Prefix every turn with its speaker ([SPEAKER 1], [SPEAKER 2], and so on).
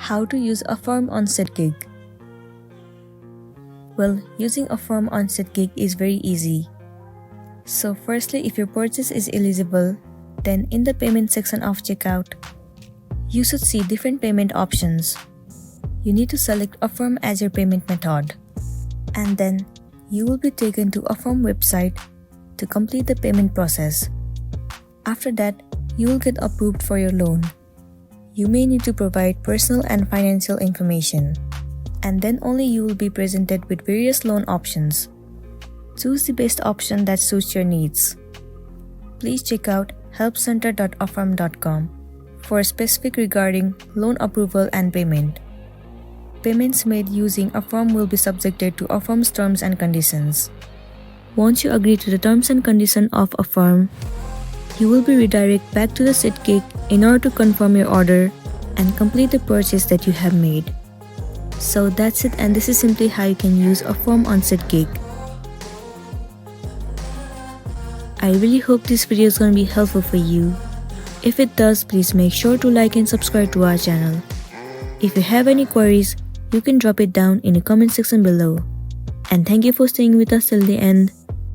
[SPEAKER 1] How to use Affirm on Seatgeek. Well, using Affirm on Seatgeek is very easy. So firstly, if your purchase is eligible, then in the payment section of checkout, you should see different payment options. You need to select Affirm as your payment method. And then you will be taken to Affirm website to complete the payment process. After that, you will get approved for your loan. You may need to provide personal and financial information, and then only you will be presented with various loan options. Choose the best option that suits your needs. Please check out helpcenter.affirm.com for specific regarding loan approval and payment. Payments made using Affirm will be subjected to Affirm's terms and conditions. Once you agree to the terms and conditions of Affirm, you will be redirected back to the Seatgeek in order to confirm your order and complete the purchase that you have made. So that's it, and this is simply how you can use Affirm on Seatgeek. I really hope this video is going to be helpful for you. If it does, please make sure to like and subscribe to our channel. If you have any queries, you can drop it down in the comment section below. And thank you for staying with us till the end.